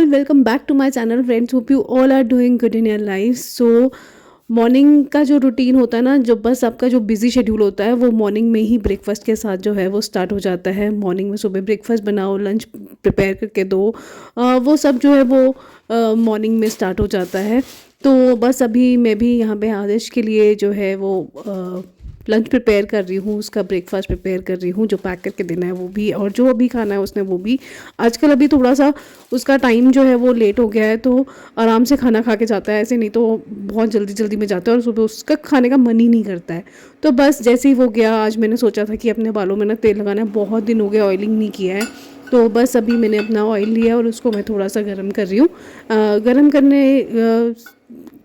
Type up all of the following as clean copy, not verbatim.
all, welcome back to my channel friends. Hope you all are doing good in your life. So morning का जो routine होता है ना, जो बस आपका जो बिजी शेड्यूल होता है वो मॉर्निंग में ही ब्रेकफास्ट के साथ जो है वो स्टार्ट हो जाता है। मॉर्निंग में सुबह ब्रेकफास्ट बनाओ, लंच प्रिपेयर करके दो, वो सब जो है वो मॉर्निंग में स्टार्ट हो जाता है। तो बस अभी मैं भी यहाँ पे आदेश के लिए जो है वो लंच प्रिपेयर कर रही हूँ, उसका ब्रेकफास्ट प्रिपेयर कर रही हूँ, जो पैक करके देना है वो भी, और जो अभी खाना है उसने वो भी। आजकल अभी थोड़ा सा उसका टाइम जो है वो लेट हो गया है, तो आराम से खाना खा के जाता है, ऐसे नहीं तो बहुत जल्दी जल्दी में जाता है और सुबह उसका खाने का मन ही नहीं करता है। तो बस जैसे ही वो गया, आज मैंने सोचा था कि अपने बालों में ना तेल लगाना है, बहुत दिन हो गए ऑयलिंग नहीं किया है। तो बस अभी मैंने अपना ऑयल लिया और उसको मैं थोड़ा सा गर्म कर रही हूँ। गर्म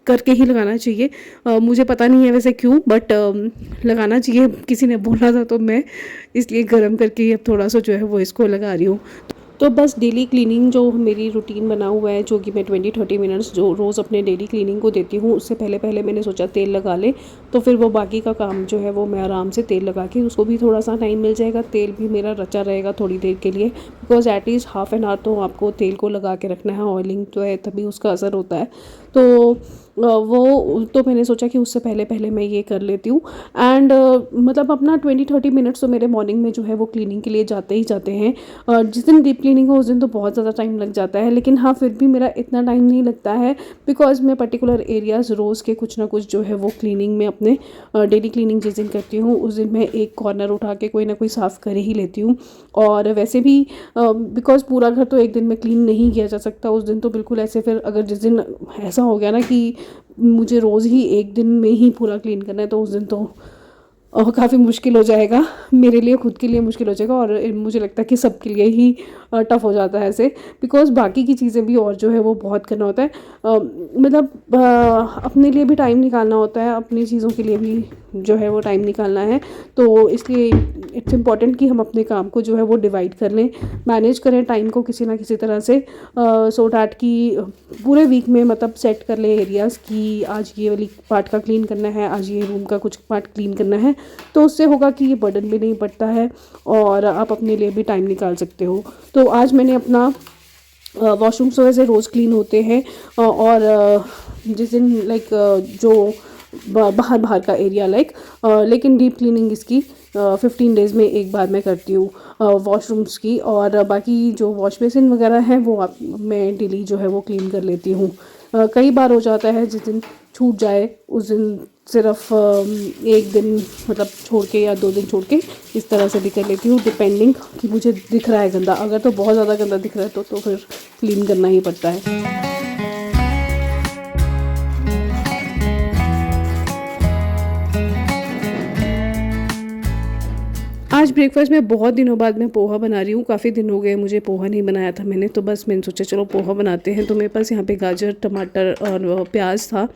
करके ही लगाना चाहिए। मुझे पता नहीं है वैसे क्यों, बट लगाना चाहिए, किसी ने बोला था तो मैं इसलिए गर्म करके ही अब थोड़ा सा जो है वो इसको लगा रही हूँ। तो बस डेली क्लीनिंग जो मेरी रूटीन बना हुआ है, जो कि मैं 20-30 मिनट्स जो रोज़ अपने डेली क्लीनिंग को देती हूँ, उससे पहले पहले मैंने सोचा तेल लगा ले, तो फिर वो बाकी का काम जो है वो मैं आराम से तेल लगा के उसको भी थोड़ा सा टाइम मिल जाएगा, तेल भी मेरा रचा रहेगा थोड़ी देर के लिए, because at least half an hour तो आपको तेल को लगा के रखना है, ऑयलिंग तो है तभी उसका असर होता है। तो वो तो मैंने सोचा कि उससे पहले पहले मैं ये कर लेती हूँ। एंड मतलब अपना 20-30 मिनट्स तो मेरे मॉर्निंग में जो है वो क्लीनिंग के लिए जाते ही जाते हैं। और जिस दिन डीप क्लीनिंग हो उस दिन तो बहुत ज़्यादा टाइम लग जाता है, लेकिन हाँ फिर भी मेरा इतना टाइम नहीं लगता है, बिकॉज मैं पर्टिकुलर एरियाज़ रोज़ के कुछ ना कुछ जो है वो क्लीनिंग में अपने डेली क्लीनिंग जिस दिन करती हूँ उस दिन मैं एक कॉर्नर उठा के कोई ना कोई साफ़ कर ही लेती हूँ। और वैसे भी बिकॉज पूरा घर तो एक दिन में क्लीन नहीं किया जा सकता, उस दिन तो बिल्कुल ऐसे, फिर अगर जिस दिन ऐसा हो गया ना कि मुझे रोज़ ही एक दिन में ही पूरा क्लीन करना है, तो उस दिन तो काफ़ी मुश्किल हो जाएगा, मेरे लिए खुद के लिए मुश्किल हो जाएगा, और मुझे लगता है कि सबके लिए ही टफ़ हो जाता है ऐसे, बिकॉज़ बाकी की चीज़ें भी और जो है वो बहुत करना होता है। मतलब अपने लिए भी टाइम निकालना होता है, अपनी चीज़ों के लिए भी जो है वो टाइम निकालना है। तो इसलिए इट्स इम्पॉर्टेंट कि हम अपने काम को जो है वो डिवाइड कर लें, मैनेज करें टाइम को किसी ना किसी तरह से, सो डैट कि पूरे वीक में मतलब सेट कर लें एरियाज़ कि आज ये वाली पार्ट का क्लीन करना है, आज ये रूम का कुछ पार्ट क्लीन करना है। तो उससे होगा कि ये बर्डन भी नहीं पड़ता है और आप अपने लिए भी टाइम निकाल सकते हो। तो आज मैंने अपना वॉशरूम्स तो वैसे रोज़ क्लीन होते हैं, और जिस दिन लाइक जो बाहर बाहर का एरिया लाइक, लेकिन डीप क्लीनिंग इसकी 15 डेज़ में एक बार मैं करती हूँ वॉशरूम्स की, और बाकी जो वॉश बेसिन वगैरह हैं वो मैं डेली जो है वो क्लीन कर लेती हूँ। कई बार हो जाता है जिस दिन छूट जाए उस दिन सिर्फ एक दिन मतलब छोड़ के या 2 दिन छोड़ के इस तरह से भी कर लेती हूँ, डिपेंडिंग कि मुझे दिख रहा है गंदा। अगर तो बहुत ज़्यादा गंदा दिख रहा है तो फिर क्लीन करना ही पड़ता है। आज ब्रेकफास्ट में बहुत दिनों बाद मैं पोहा बना रही हूँ, काफ़ी दिन हो गए मुझे पोहा नहीं बनाया था मैंने, तो बस मैंने सोचा चलो पोहा बनाते हैं। तो मेरे पास यहाँ पे गाजर, टमाटर और प्याज था,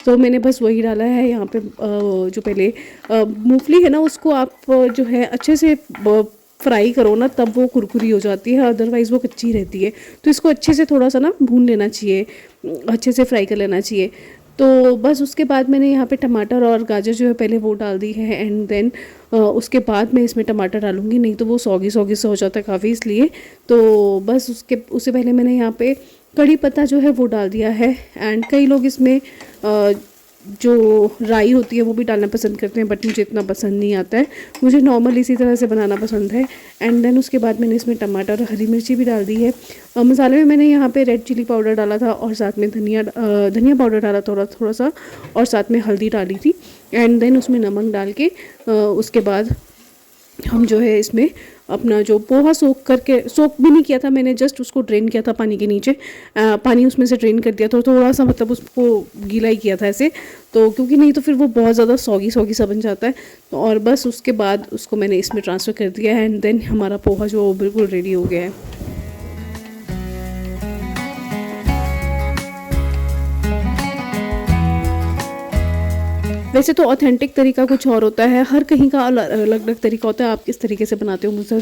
तो मैंने बस वही डाला है यहाँ पे। जो पहले मूंगफली है ना, उसको आप जो है अच्छे से फ्राई करो ना, तब वो कुरकुरी हो जाती है, अदरवाइज़ वो कच्ची रहती है। तो इसको अच्छे से थोड़ा सा ना भून लेना चाहिए, अच्छे से फ्राई कर लेना चाहिए। तो बस उसके बाद मैंने यहाँ पे टमाटर और गाजर जो है पहले वो डाल दी है, एंड देन उसके बाद मैं इसमें टमाटर डालूँगी, नहीं तो वो सौगी सौगी सा हो जाता है काफ़ी, इसलिए। तो बस उससे पहले मैंने यहाँ पे कड़ी पत्ता जो है वो डाल दिया है। एंड कई लोग इसमें जो राई होती है वो भी डालना पसंद करते हैं, बट मुझे इतना पसंद नहीं आता है, मुझे नॉर्मल इसी तरह से बनाना पसंद है। एंड देन उसके बाद मैंने इसमें टमाटर और हरी मिर्ची भी डाल दी है। मसाले में मैंने यहाँ पे रेड चिली पाउडर डाला था, और साथ में धनिया पाउडर डाला थोड़ा सा, और साथ में हल्दी डाली थी। एंड देन उसमें नमक डाल के उसके बाद हम जो है इसमें अपना जो पोहा सोक भी नहीं किया था मैंने, जस्ट उसको ड्रेन किया था पानी के नीचे, पानी उसमें से ड्रेन कर दिया था, थोड़ा सा मतलब उसको गीला ही किया था ऐसे, तो क्योंकि नहीं तो फिर वो बहुत ज़्यादा सौगी सौगी सा बन जाता है। तो और बस उसके बाद उसको मैंने इसमें ट्रांसफ़र कर दिया है, एंड देन हमारा पोहा जो बिल्कुल रेडी हो गया है। वैसे तो ऑथेंटिक तरीका कुछ और होता है, हर कहीं का अलग अलग तरीका होता है। आप किस तरीके से बनाते हो मुझसे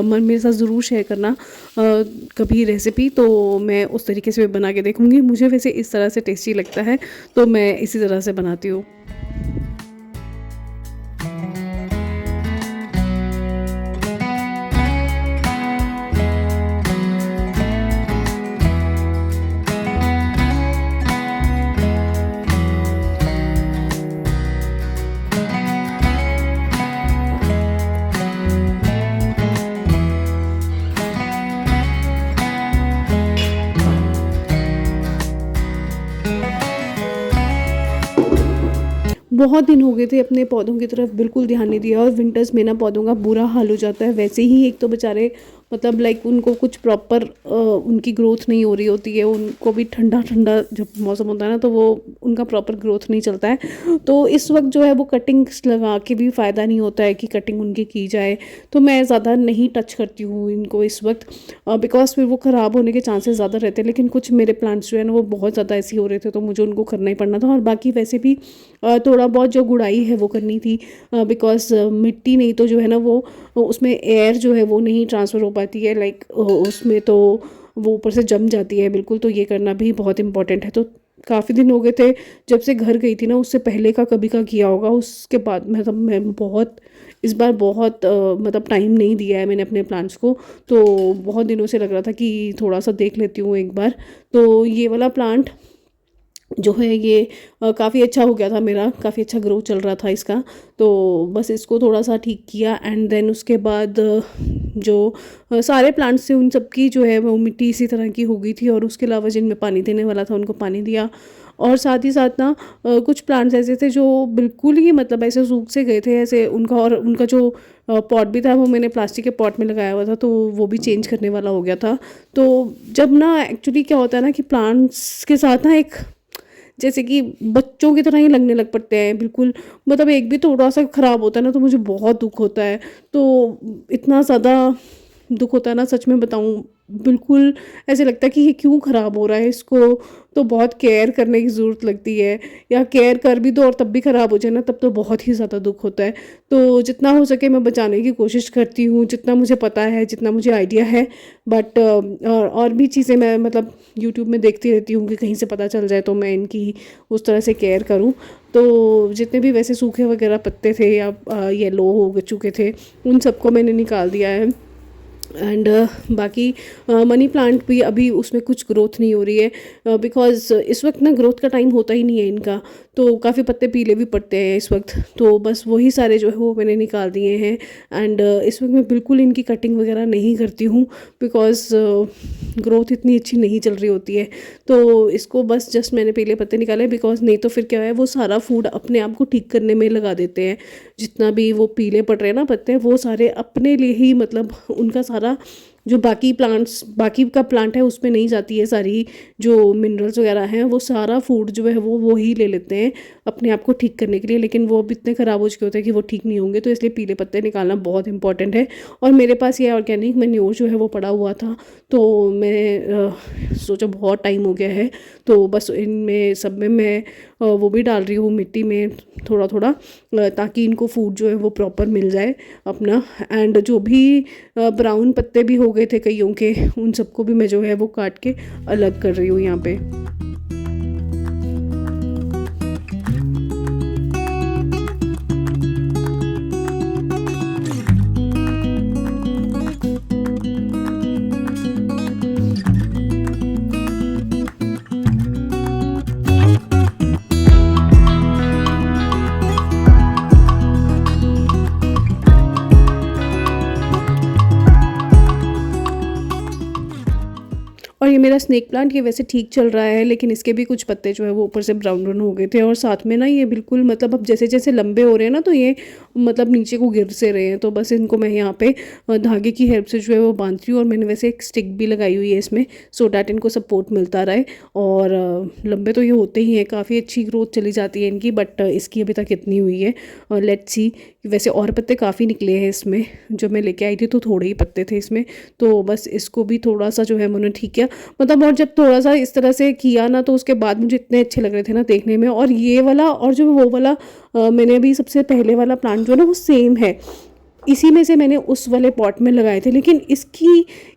मेरे साथ ज़रूर शेयर करना कभी रेसिपी, तो मैं उस तरीके से बना के देखूँगी। मुझे वैसे इस तरह से टेस्टी लगता है, तो मैं इसी तरह से बनाती हूँ। बहुत दिन हो गए थे अपने पौधों की तरफ बिल्कुल ध्यान नहीं दिया, और विंटर्स में ना पौधों का बुरा हाल हो जाता है। वैसे ही एक तो बेचारे मतलब लाइक उनको कुछ प्रॉपर उनकी ग्रोथ नहीं हो रही होती है, उनको भी ठंडा ठंडा जब मौसम होता है ना तो वो उनका प्रॉपर ग्रोथ नहीं चलता है। तो इस वक्त जो है वो कटिंग्स लगा के भी फ़ायदा नहीं होता है कि कटिंग उनकी की जाए, तो मैं ज़्यादा नहीं टच करती हूँ इनको इस वक्त, बिकॉज फिर वो ख़राब होने के चांसेस ज़्यादा रहते हैं। लेकिन कुछ मेरे प्लांट्स जो है ना वो बहुत ज़्यादा ऐसे हो रहे थे, तो मुझे उनको करना ही पड़ना था। और बाकी वैसे भी थोड़ा बहुत जो गुड़ाई है वो करनी थी, बिकॉज मिट्टी नहीं तो जो है ना वो उसमें एयर जो है वो नहीं ट्रांसफ़र हो पाती है, लाइक उसमें तो वो ऊपर से जम जाती है बिल्कुल। तो ये करना भी बहुत इंपॉर्टेंट है। तो काफ़ी दिन हो गए थे जब से घर गई थी ना, उससे पहले का कभी का किया होगा, उसके बाद मतलब मैं बहुत इस बार बहुत मतलब टाइम नहीं दिया है मैंने अपने प्लांट्स को। तो बहुत दिनों से लग रहा था कि थोड़ा सा देख लेती हूँ एक बार। तो ये वाला प्लांट जो है ये काफ़ी अच्छा हो गया था मेरा, काफ़ी अच्छा ग्रो चल रहा था इसका। तो बस इसको थोड़ा सा ठीक किया, एंड देन उसके बाद जो सारे प्लांट्स थे उन सब की जो है वो मिट्टी इसी तरह की हो गई थी, और उसके अलावा जिनमें पानी देने वाला था उनको पानी दिया। और साथ ही साथ ना कुछ प्लांट्स ऐसे थे जो बिल्कुल ही मतलब ऐसे सूख से गए थे ऐसे उनका, और उनका जो पॉट भी था वो मैंने प्लास्टिक के पॉट में लगाया हुआ था, तो वो भी चेंज करने वाला हो गया था। तो जब ना एक्चुअली क्या होता है ना कि प्लांट्स के साथ ना एक जैसे कि बच्चों की तरह ही लगने लग पड़ते हैं बिल्कुल, मतलब एक भी थोड़ा सा ख़राब होता है ना तो मुझे बहुत दुख होता है। तो इतना ज़्यादा दुख होता है ना, सच में बताऊँ, बिल्कुल ऐसे लगता है कि ये क्यों ख़राब हो रहा है, इसको तो बहुत केयर करने की ज़रूरत लगती है, या केयर कर भी दो और तब भी ख़राब हो जाए ना तब तो बहुत ही ज़्यादा दुख होता है। तो जितना हो सके मैं बचाने की कोशिश करती हूँ, जितना मुझे पता है, जितना मुझे आइडिया है। बट और भी चीज़ें मैं मतलब यूट्यूब में देखती रहती हूँ कि कहीं से पता चल जाए तो मैं इनकी उस तरह से केयर करूँ। तो जितने भी वैसे सूखे वगैरह पत्ते थे या येलो हो चुके थे उन सबको मैंने निकाल दिया है। एंड बाकी मनी प्लांट भी अभी उसमें कुछ ग्रोथ नहीं हो रही है, बिकॉज़ इस वक्त ना ग्रोथ का टाइम होता ही नहीं है इनका, तो काफ़ी पत्ते पीले भी पड़ते हैं इस वक्त। तो बस वही सारे जो है वो मैंने निकाल दिए हैं। एंड इस वक्त मैं बिल्कुल इनकी कटिंग वगैरह नहीं करती हूँ, बिकॉज़ ग्रोथ इतनी अच्छी नहीं चल रही होती है। तो इसको बस जस्ट मैंने पीले पत्ते निकाले, बिकॉज़ नहीं तो फिर क्या है वो सारा फूड अपने आप को ठीक करने में लगा देते हैं। जितना भी वो पीले पड़ रहे हैं ना पत्ते, वो सारे अपने लिए ही मतलब उनका सारा जो बाकी प्लांट्स बाकी का प्लांट है उसमें नहीं जाती है सारी जो मिनरल्स वगैरह हैं, वो सारा फूड जो है वो ही ले लेते हैं अपने आप को ठीक करने के लिए। लेकिन वो अब इतने ख़राब हो चुके होते हैं कि वो ठीक नहीं होंगे, तो इसलिए पीले पत्ते निकालना बहुत इंपॉर्टेंट है। और मेरे पास ये ऑर्गेनिक मैन्योर जो है वो पड़ा हुआ था, तो मैं सोचा बहुत टाइम हो गया है, तो बस इनमें सब में मैं वो भी डाल रही हूँ मिट्टी में थोड़ा थोड़ा, ताकि इनको फूड जो है वो प्रॉपर मिल जाए अपना। एंड जो भी ब्राउन पत्ते भी हो गए थे कईयों के, उन सबको भी मैं जो है वो काट के अलग कर रही हूँ यहाँ पे। और ये मेरा स्नेक प्लांट ये वैसे ठीक चल रहा है, लेकिन इसके भी कुछ पत्ते जो है वो ऊपर से ब्राउन ब्राउन हो गए थे, और साथ में ना ये बिल्कुल मतलब अब जैसे जैसे लंबे हो रहे हैं ना तो ये मतलब नीचे को गिर से रहे हैं। तो बस इनको मैं यहाँ पे धागे की हेल्प से जो है वो बांधती हूँ, और मैंने वैसे एक स्टिक भी लगाई हुई है इसमें, सो डैट इनको सपोर्ट मिलता रहे। और लंबे तो ये होते ही हैं, काफ़ी अच्छी ग्रोथ चली जाती है इनकी, बट इसकी अभी तक इतनी हुई है। और लेट्स सी, वैसे और पत्ते काफ़ी निकले हैं इसमें, जब मैं लेके आई थी तो थोड़े ही पत्ते थे इसमें। तो बस इसको भी थोड़ा सा जो है मैंने ठीक किया मतलब, और जब थोड़ा सा इस तरह से किया ना तो उसके बाद मुझे इतने अच्छे लग रहे थे ना देखने में। और ये वाला और जो वो वाला मैंने अभी सबसे पहले वाला प्लांट जो है ना वो सेम है, इसी में से मैंने उस वाले पॉट में लगाए थे, लेकिन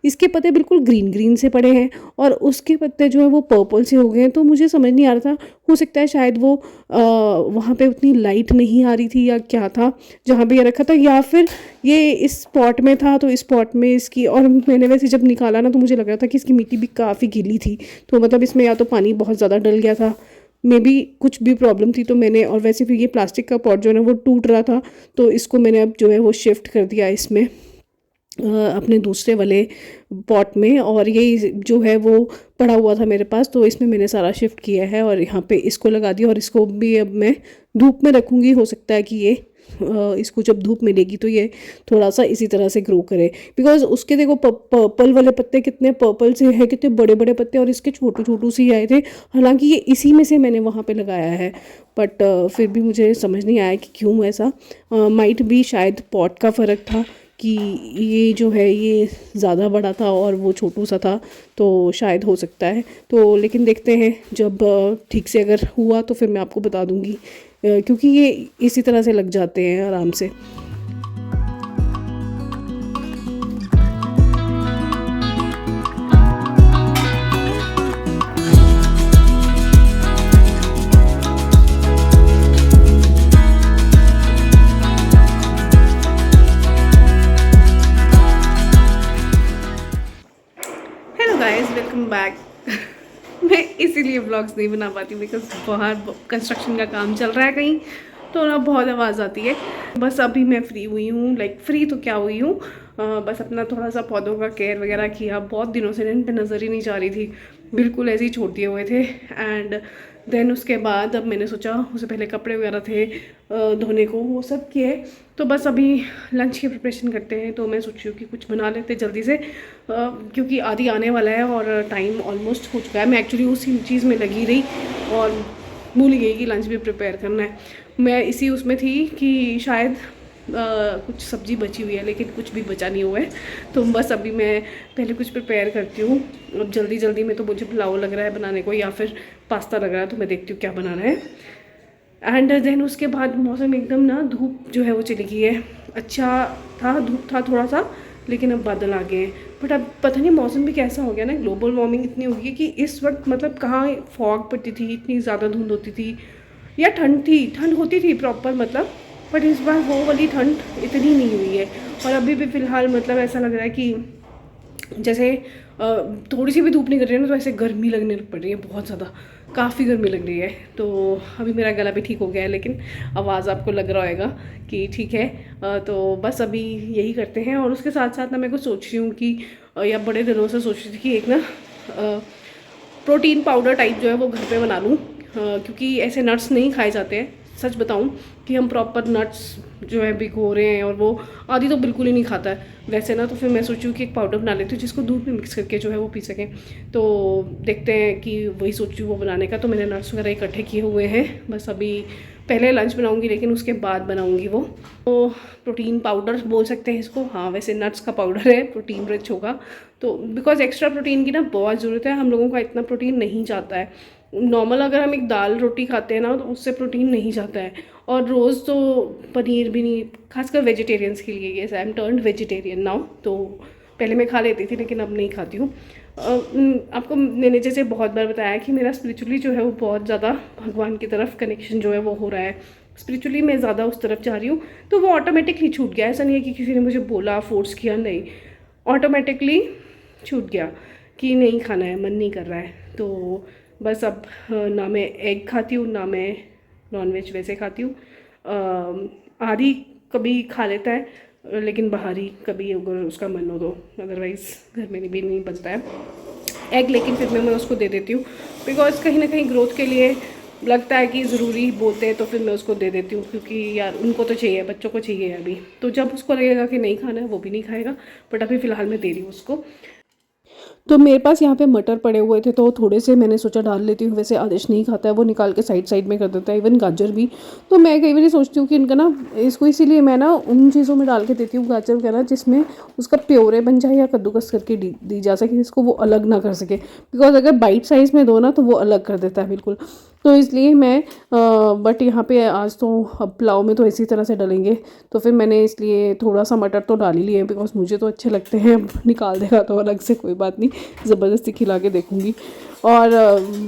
इसके पत्ते बिल्कुल ग्रीन ग्रीन से पड़े हैं और उसके पत्ते जो है वो पर्पल से हो गए हैं। तो मुझे समझ नहीं आ रहा था, हो सकता है शायद वो वहाँ पे उतनी लाइट नहीं आ रही थी या क्या था जहाँ पे ये रखा था, या फिर ये इस पॉट में था तो इस पॉट में इसकी। और मैंने वैसे जब निकाला ना तो मुझे लग रहा था कि इसकी मिट्टी भी काफ़ी गीली थी, तो मतलब इसमें या तो पानी बहुत ज़्यादा डल गया था, मे बी कुछ भी प्रॉब्लम थी। तो मैंने, और वैसे भी ये प्लास्टिक का पॉट जो है ना वो टूट रहा था, तो इसको मैंने अब जो है वो शिफ्ट कर दिया इसमें। अपने दूसरे वाले पॉट में, और ये जो है वो पड़ा हुआ था मेरे पास, तो इसमें मैंने सारा शिफ्ट किया है और यहाँ पे इसको लगा दिया। और इसको भी अब मैं धूप में रखूँगी, हो सकता है कि ये इसको जब धूप मिलेगी तो ये थोड़ा सा इसी तरह से ग्रो करे, बिकॉज उसके देखो पर्पल वाले पत्ते कितने पर्पल से हैं, कितने बड़े बड़े पत्ते, और इसके छोटू छोटू से ही आए थे। हालांकि ये इसी में से मैंने वहाँ पे लगाया है, बट फिर भी मुझे समझ नहीं आया कि क्यों ऐसा। माइट भी शायद पॉट का फ़र्क था कि ये जो है ये ज़्यादा बड़ा था और वो छोटू सा था, तो शायद हो सकता है। तो लेकिन देखते हैं, जब ठीक से अगर हुआ तो फिर मैं आपको बता दूँगी, क्योंकि ये इसी तरह से लग जाते हैं आराम से। Hello guys, welcome back. मैं इसीलिए व्लॉग्स नहीं बना पाती बिकॉज बाहर कंस्ट्रक्शन का काम चल रहा है कहीं, तो ना बहुत आवाज़ आती है। बस अभी मैं फ्री हुई हूँ, लाइक फ्री तो क्या हुई हूँ, बस अपना थोड़ा सा पौधों का केयर वगैरह किया। बहुत दिनों से इन पे नज़र ही नहीं जा रही थी, बिल्कुल ऐसे ही छोड़ दिए हुए थे। एंड देन उसके बाद अब मैंने सोचा, उससे पहले कपड़े वगैरह थे धोने को, वो सब किए। तो बस अभी लंच की प्रिपरेशन करते हैं, तो मैं सोच रही हूँ कि कुछ बना लेते जल्दी से, क्योंकि आदि आने वाला है और टाइम ऑलमोस्ट हो चुका है। मैं एक्चुअली उसी चीज़ में लगी रही और भूल गई कि लंच भी प्रिपेयर करना है। मैं इसी उसमें थी कि शायद कुछ सब्ज़ी बची हुई है, लेकिन कुछ भी बचा नहीं हुआ है। तो बस अभी मैं पहले कुछ प्रिपेयर करती हूँ। अब जल्दी जल्दी में तो मुझे पुलाव लग रहा है बनाने को, या फिर पास्ता लग रहा है, तो मैं देखती हूँ क्या बनाना है। एंड देन उसके बाद मौसम एकदम ना, धूप जो है वो चली गई है। अच्छा था, धूप था थोड़ा सा, लेकिन अब बादल आ गए हैं। बट अब पता नहीं मौसम भी कैसा हो गया ना, ग्लोबल वार्मिंग इतनी हो गई है कि इस वक्त मतलब कहाँ फॉग पड़ती थी, इतनी ज़्यादा धुंध होती थी, या ठंड थी, ठंड होती थी प्रॉपर मतलब, बट इस बार वो वाली ठंड इतनी नहीं हुई है। और अभी भी फ़िलहाल मतलब ऐसा लग रहा है कि जैसे थोड़ी सी भी धूप नहीं कर रही है ना, तो ऐसे गर्मी लगने पड़ रही है, बहुत ज़्यादा, काफ़ी गर्मी लग रही है। तो अभी मेरा गला भी ठीक हो गया है, लेकिन आवाज़ आपको लग रहा होगा कि ठीक है। तो बस अभी यही करते हैं। और उसके साथ साथ ना मैं कुछ सोच रही हूँ कि या बड़े दिनों से सोच रही थी कि एक ना प्रोटीन पाउडर टाइप जो है वो घर पे बना लूँ, क्योंकि ऐसे नट्स नहीं खाए जाते हैं। सच बताऊं कि हम प्रॉपर नट्स जो है भिगो रहे हैं, और वो आदि तो बिल्कुल ही नहीं खाता है वैसे ना। तो फिर मैं सोचूं कि एक पाउडर बना लेती हूँ जिसको दूध में मिक्स करके जो है वो पी सकें। तो देखते हैं कि वही सोचूं वो बनाने का। तो मैंने नट्स वगैरह इकट्ठे किए हुए हैं, बस अभी पहले लंच बनाऊंगी, लेकिन उसके बाद बनाऊंगी वो। तो प्रोटीन पाउडर बोल सकते हैं इसको, हाँ वैसे नट्स का पाउडर है, प्रोटीन रिच होगा। तो बिकॉज एक्स्ट्रा प्रोटीन की ना बहुत ज़रूरत है, हम लोगों का इतना प्रोटीन नहीं जाता है। नॉर्मल अगर हम एक दाल रोटी खाते हैं ना, तो उससे प्रोटीन नहीं जाता है। और रोज़ तो पनीर भी नहीं, खासकर वेजिटेरियंस के लिए। ये I am turned vegetarian now. तो पहले मैं खा लेती थी, लेकिन अब नहीं खाती हूँ। आपको मैंने जैसे बहुत बार बताया कि मेरा स्पिरिचुअली जो है वो बहुत ज़्यादा भगवान की तरफ कनेक्शन जो है वो हो रहा है। स्पिरिचुअली मैं ज़्यादा उस तरफ जा रही हूँ, तो वो ऑटोमेटिकली छूट गया। ऐसा नहीं है कि किसी ने मुझे बोला, फोर्स किया, नहीं, ऑटोमेटिकली छूट गया कि नहीं खाना है, मन नहीं कर रहा है। तो बस अब ना मैं एग खाती हूँ, ना मैं नॉनवेज वैसे खाती हूँ। आदि कभी खा लेता है, लेकिन बाहरी कभी अगर उसका मन हो तो, अदरवाइज़ घर में भी नहीं बचता है एग। लेकिन फिर मैं उसको दे देती हूँ, बिकॉज कहीं ना कहीं ग्रोथ के लिए लगता है कि ज़रूरी बोलते हैं, तो फिर मैं उसको दे देती हूँ। क्योंकि यार उनको तो चाहिए, बच्चों को चाहिए अभी, तो जब उसको लगेगा कि नहीं खाना है वो भी नहीं खाएगा। बट अभी फ़िलहाल मैं दे रही हूँ उसको। तो मेरे पास यहाँ पे मटर पड़े हुए थे, तो थोड़े से मैंने सोचा डाल लेती हूँ। वैसे आदेश नहीं खाता है, वो निकाल के साइड साइड में कर देता है, इवन गाजर भी। तो मैं कई बार सोचती हूँ कि इनका ना, इसको इसीलिए मैं ना उन चीज़ों में डाल के देती हूँ, गाजर वगैरह, जिसमें उसका प्योरे बन जाए या कद्दूकस करके दी जा सके, जिसको वो अलग ना कर सके। बिकॉज अगर बाइट साइज़ में दो ना, तो वो अलग कर देता है बिल्कुल। तो इसलिए मैं बट यहाँ पे आज तो अब पुलाव में तो इसी तरह से डालेंगे, तो फिर मैंने इसलिए थोड़ा सा मटर तो डाल ही लिए, बिकॉज मुझे तो अच्छे लगते हैं। निकाल देगा तो अलग से, कोई बात नहीं, ज़बरदस्ती खिला के देखूँगी। और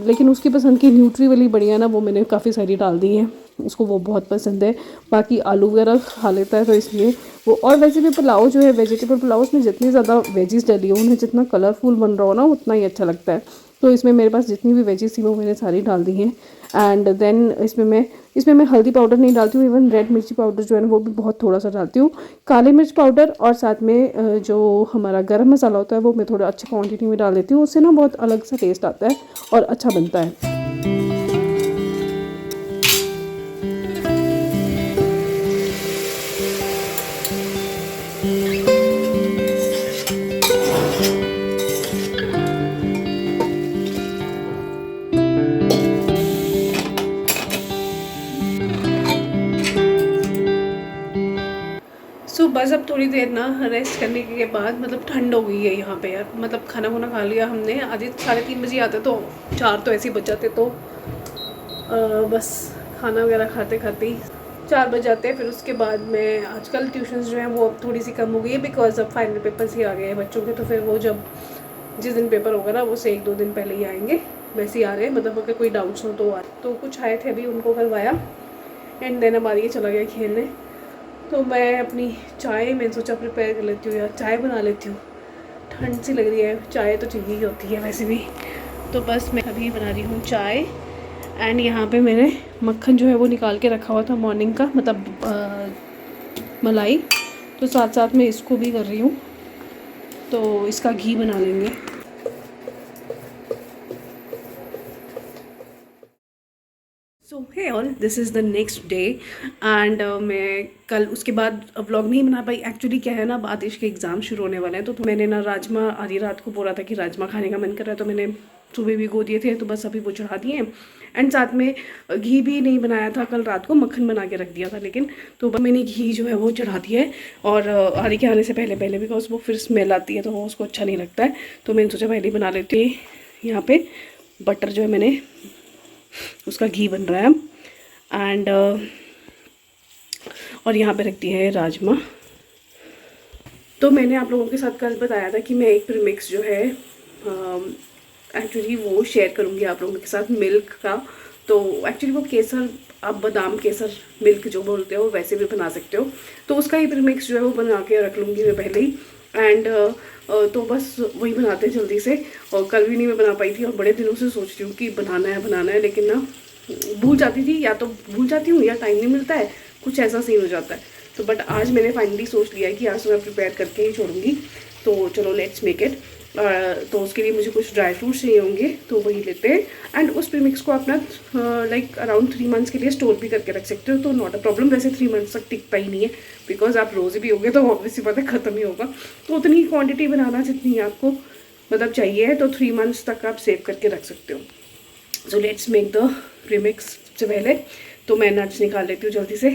लेकिन उसकी पसंद की न्यूट्री वाली बढ़िया ना, वो मैंने काफ़ी सारी डाल दी है, उसको वो बहुत पसंद है। बाकी आलू वगैरह खा लेता है, तो इसलिए वो। और वैसे भी पुलाव जो है, वेजिटेबल पुलाव, उसमें जितनी ज़्यादा वेजिस डली हो, उन्हें जितना कलरफुल बन रहा हो ना, उतना ही अच्छा लगता है। तो इसमें मेरे पास जितनी भी वेजीज थी वो मैंने सारी डाल दी हैं। एंड देन इसमें मैं हल्दी पाउडर नहीं डालती हूँ, इवन रेड मिर्ची पाउडर जो है ना वो भी बहुत थोड़ा सा डालती हूँ। काली मिर्च पाउडर और साथ में जो हमारा गरम मसाला होता है वो मैं थोड़ा अच्छी क्वांटिटी में डाल देती हूँ, उससे ना बहुत अलग सा टेस्ट आता है और अच्छा बनता है। बस अब थोड़ी देर ना रेस्ट करने के बाद, मतलब ठंड हो गई है यहाँ पे यार, मतलब खाना वाना खा लिया हमने, आधे 3:30 बजे आते तो 4 तो ऐसे ही बच जाते, तो बस खाना वगैरह खाते खाते ही 4 बज जाते हैं। फिर उसके बाद में आजकल ट्यूशन्स जो हैं वो अब थोड़ी सी कम हो गई है, बिकॉज अब फाइनल पेपर्स ही आ गए हैं बच्चों के, तो फिर वो जब जिस दिन पेपर होगा ना वो से 1-2 दिन पहले ही आएंगे, वैसे ही आ रहे हैं, मतलब अगर कोई डाउट्स हो तो तो कुछ आए थे अभी उनको करवाया एंड देन अब ये चला गया खेलने। तो मैं अपनी चाय मैंने सोचा प्रिपेयर कर लेती हूँ यार, चाय बना लेती हूँ, ठंड सी लग रही है, चाय तो चाहिए ही होती है वैसे भी। तो बस मैं अभी बना रही हूँ चाय एंड यहाँ पे मैंने मक्खन जो है वो निकाल के रखा हुआ था मॉर्निंग का, मतलब मलाई, तो साथ साथ में इसको भी कर रही हूँ, तो इसका घी बना लेंगे। So hey all, this is the next day and मैं कल उसके बाद व्लॉग नहीं बना पाई। एक्चुअली क्या है ना, अब आतिश के एग्ज़ाम शुरू होने वाले हैं, तो मैंने ना राजमा आधी रात को बोला था कि राजमा खाने का मन कर रहा है, तो मैंने सुबह भिगो दिए थे, तो बस अभी वो चढ़ा दिए हैं। एंड साथ में घी भी नहीं बनाया था कल रात को, मक्खन बना के रख दिया था, लेकिन तो मैंने घी जो है वो चढ़ा दिया है। और आदि के आने से पहले पहले बिकॉज वो फिर स्मेल आती है तो वो उसको अच्छा नहीं लगता है, तो मैंने सोचा पहले ही बना लेती हूँ। यहाँ पे बटर जो है मैंने उसका घी बन रहा है एंड और यहाँ पे रख दिया है राजमा। तो मैंने आप लोगों के साथ कल बताया था कि मैं एक प्रीमिक्स जो है एक्चुअली वो शेयर करूँगी आप लोगों के साथ, मिल्क का। तो एक्चुअली वो केसर, आप बादाम केसर मिल्क जो बोलते हो वैसे भी बना सकते हो, तो उसका ही प्रीमिक्स जो है वो बना के रख लूँगी मैं पहले ही। एंड तो बस वही बनाते हैं जल्दी से, और कल भी नहीं मैं बना पाई थी और बड़े दिनों से सोच रही हूँ कि बनाना है, लेकिन ना भूल जाती थी, या तो भूल जाती हूँ या टाइम नहीं मिलता है, कुछ ऐसा सीन हो जाता है। तो बट आज मैंने फाइनली सोच लिया है कि आज तो मैं प्रिपेयर करके ही छोड़ूंगी, तो चलो लेट्स मेक इट। तो उसके लिए मुझे कुछ ड्राई फ्रूट्स चाहिए होंगे, तो वही लेते हैं। एंड उस प्रीमिक्स को अपना लाइक अराउंड 3 मंथ्स के लिए स्टोर भी करके रख सकते हो, तो नॉट अ प्रॉब्लम। वैसे 3 मंथ्स तक टिकता ही नहीं है, बिकॉज आप रोज़ भी होगे तो ऑब्वियसली बात है ख़त्म ही होगा। तो उतनी क्वान्टिटी बनाना जितनी आपको मतलब चाहिए है, तो 3 मंथ्स तक आप सेव करके रख सकते हो। So let's make the premix. सबसे पहले तो मैं नट्स निकाल लेती हूँ जल्दी से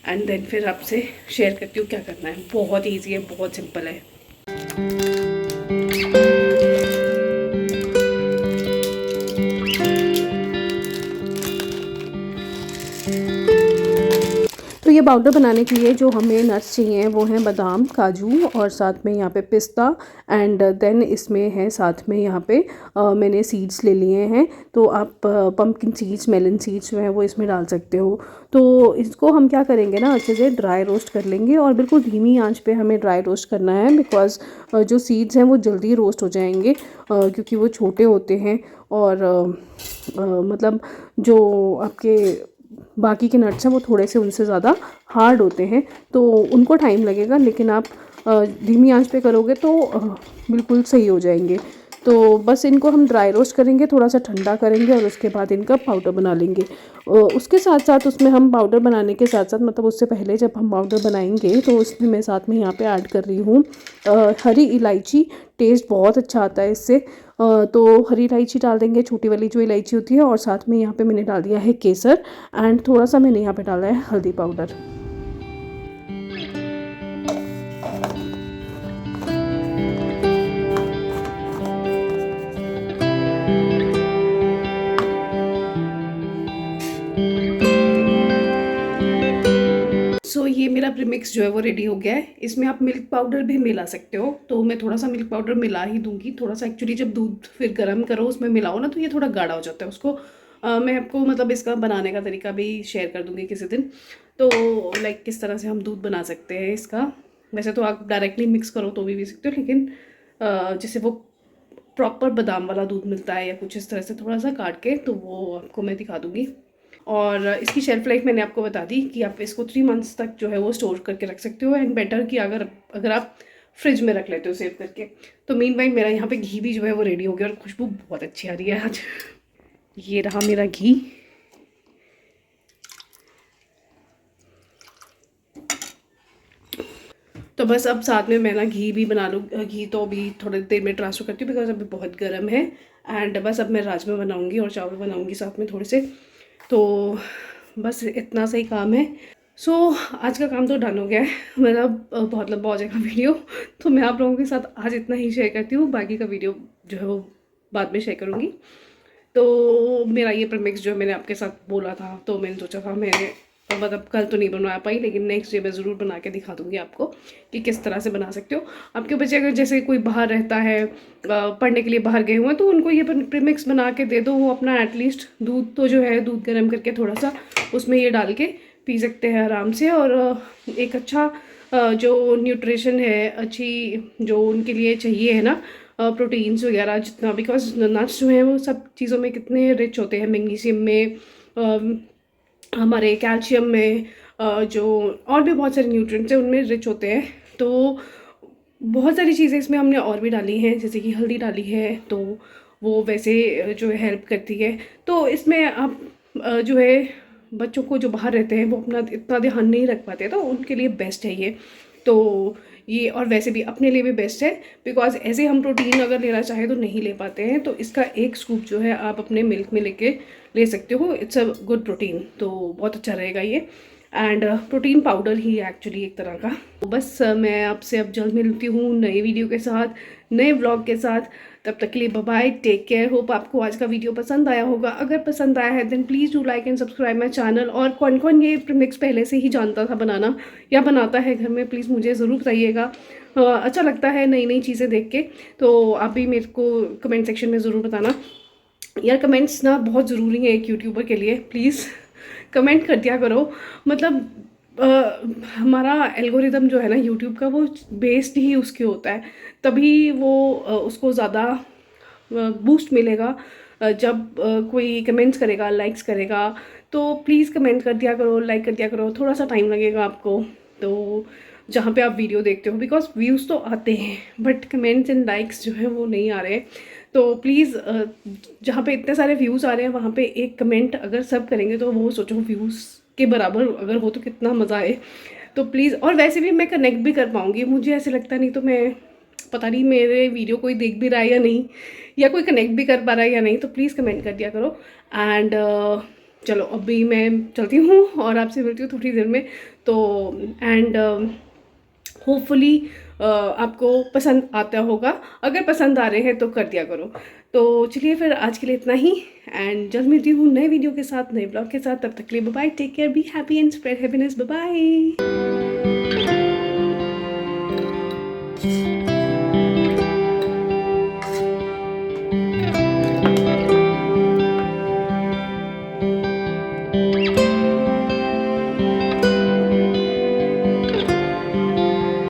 एंड देन फिर आपसे शेयर करती हूँ क्या करना है। बहुत ईजी है, बहुत सिंपल है। तो ये पाउडर बनाने के लिए जो हमें नट्स चाहिए वो हैं बादाम, काजू और साथ में यहाँ पे पिस्ता एंड देन इसमें है साथ में यहाँ पे मैंने सीड्स ले लिए हैं। तो आप पम्पकिन सीड्स, मेलन सीड्स जो है वो इसमें डाल सकते हो। तो इसको हम क्या करेंगे ना, अच्छे से ड्राई रोस्ट कर लेंगे और बिल्कुल धीमी आंच पे हमें ड्राई रोस्ट करना है, बिकॉज जो सीड्स हैं वो जल्दी रोस्ट हो जाएंगे क्योंकि वो छोटे होते हैं और मतलब जो आपके बाकी के नट्स हैं वो थोड़े से उनसे ज़्यादा हार्ड होते हैं, तो उनको टाइम लगेगा, लेकिन आप धीमी आंच पे करोगे तो बिल्कुल सही हो जाएंगे। तो बस इनको हम ड्राई रोस्ट करेंगे, थोड़ा सा ठंडा करेंगे और उसके बाद इनका पाउडर बना लेंगे। उसके साथ साथ उसमें हम पाउडर बनाने के साथ साथ, मतलब उससे पहले जब हम पाउडर बनाएंगे तो उसमें मैं साथ में यहाँ पे ऐड कर रही हूँ हरी इलायची। टेस्ट बहुत अच्छा आता है इससे, तो हरी इलायची डाल देंगे, छोटी वाली जो इलायची होती है। और साथ में यहाँ पे मैंने डाल दिया है केसर एंड थोड़ा सा मैंने यहाँ पे डाला है हल्दी पाउडर। सो ये मेरा प्रीमिक्स जो है वो रेडी हो गया है। इसमें आप मिल्क पाउडर भी मिला सकते हो, तो मैं थोड़ा सा मिल्क पाउडर मिला ही दूंगी। थोड़ा सा एक्चुअली जब दूध फिर गर्म करो उसमें मिलाओ ना तो ये थोड़ा गाढ़ा हो जाता है। उसको मैं आपको मतलब इसका बनाने का तरीका भी शेयर कर दूंगी किसी दिन। तो लाइक किस तरह से हम दूध बना सकते हैं इसका। वैसे तो आप डायरेक्टली मिक्स करो तो भी सकते हो, लेकिन जिससे वो प्रॉपर बादाम वाला दूध मिलता है या कुछ इस तरह से थोड़ा सा काट के, तो वो आपको मैं दिखा दूँगी। और इसकी शेल्फ़ लाइफ मैंने आपको बता दी कि आप इसको 3 मंथ्स तक जो है वो स्टोर करके रख सकते हो, एंड बेटर कि अगर आप फ्रिज में रख लेते हो सेव करके। तो मीनवाइल मेरा यहाँ पे घी भी जो है वो रेडी हो गया और खुशबू बहुत अच्छी आ रही है आज। ये रहा मेरा घी। तो बस अब साथ में मैं ना घी भी बना लूँ। घी तो अभी थोड़ी देर में ट्रांसफ़र करती हूँ बिकॉज अभी बहुत गर्म है। एंड बस अब मैं राजमा बनाऊँगी और चावल बनाऊँगी साथ में थोड़े से। तो बस इतना सा ही काम है। सो आज का काम तो डन हो गया है। मेरा बहुत लंबा हो जाएगा वीडियो, तो मैं आप लोगों के साथ आज इतना ही शेयर करती हूँ। बाकी का वीडियो जो है वो बाद में शेयर करूँगी। तो मेरा ये प्रीमिक्स जो मैंने आपके साथ बोला था, तो मैंने सोचा था मैंने मतलब कल तो नहीं बना पाई, लेकिन नेक्स्ट डे मैं ज़रूर बना के दिखा दूँगी आपको कि किस तरह से बना सकते हो। आपके बच्चे अगर जैसे कोई बाहर रहता है, पढ़ने के लिए बाहर गए हुए हैं, तो उनको ये प्रीमिक्स बना के दे दो। वो अपना एटलीस्ट दूध तो जो है दूध गर्म करके थोड़ा सा उसमें ये डाल के पी सकते हैं आराम से। और एक अच्छा जो न्यूट्रिशन है, अच्छी जो उनके लिए चाहिए है ना, प्रोटीन्स वगैरह जितना, बिकॉज नट्स जो हैं वो सब चीज़ों में कितने रिच होते हैं, मैग्नीशियम में, हमारे कैल्शियम में, जो और भी बहुत सारे न्यूट्रिएंट्स हैं उनमें रिच होते हैं। तो बहुत सारी चीज़ें इसमें हमने और भी डाली हैं, जैसे कि हल्दी डाली है, तो वो वैसे जो है हेल्प करती है। तो इसमें आप जो है बच्चों को जो बाहर रहते हैं वो अपना इतना ध्यान नहीं रख पाते, तो उनके लिए बेस्ट है ये। तो ये और वैसे भी अपने लिए भी बेस्ट है, बिकॉज ऐसे हम प्रोटीन अगर लेना चाहें तो नहीं ले पाते हैं। तो इसका एक स्कूप जो है आप अपने मिल्क में लेके ले सकते हो। इट्स अ गुड प्रोटीन, तो बहुत अच्छा रहेगा ये। एंड प्रोटीन पाउडर ही है एक्चुअली एक तरह का। तो बस मैं आपसे अब जल्द मिलती हूँ नए वीडियो के साथ, नए व्लॉग के साथ। तब तक के लिए bye bye, take care. Hope आपको आज का वीडियो पसंद आया होगा। अगर पसंद आया है then please do like and subscribe my channel. और कौन कौन ये प्रीमिक्स पहले से ही जानता था बनाना या बनाता है घर में, प्लीज़ मुझे ज़रूर बताइएगा। अच्छा लगता है नई नई चीज़ें देख के, तो आप भी मेरे को कमेंट सेक्शन में ज़रूर बताना यार। कमेंट्स ना बहुत ज़रूरी है एक यूट्यूबर के लिए, प्लीज़ कमेंट कर दिया करो। मतलब हमारा एल्गोरिदम जो है ना यूट्यूब का, वो बेस्ड ही उसके होता है, तभी वो उसको ज़्यादा बूस्ट मिलेगा जब कोई कमेंट्स करेगा, लाइक्स करेगा। तो प्लीज़ कमेंट कर दिया करो, लाइक कर दिया करो। थोड़ा सा टाइम लगेगा आपको तो जहाँ पे आप वीडियो देखते हो, बिकॉज व्यूज़ तो आते हैं बट कमेंट्स एंड लाइक्स जो है वो नहीं आ रहे। तो प्लीज़ जहाँ पे इतने सारे व्यूज़ आ रहे हैं वहाँ पे एक कमेंट अगर सब करेंगे तो वो सोचो व्यूज़ के बराबर अगर हो तो कितना मज़ा आए। तो प्लीज़, और वैसे भी मैं कनेक्ट भी कर पाऊँगी, मुझे ऐसे लगता नहीं, तो मैं पता नहीं मेरे वीडियो कोई देख भी रहा है या नहीं, या कोई कनेक्ट भी कर पा रहा है या नहीं। तो प्लीज़ कमेंट कर दिया करो। एंड चलो अभी मैं चलती हूँ और आपसे मिलती हूँ थोड़ी देर में। तो एंड होपफुली आपको पसंद आता होगा। अगर पसंद आ रहे हैं तो कर दिया करो। तो चलिए फिर आज के लिए इतना ही, एंड जल्द मिलती हूँ नए वीडियो के साथ, नए ब्लॉग के साथ। तब तक के लिए bye bye, take care, be happy and spread happiness. Bye bye.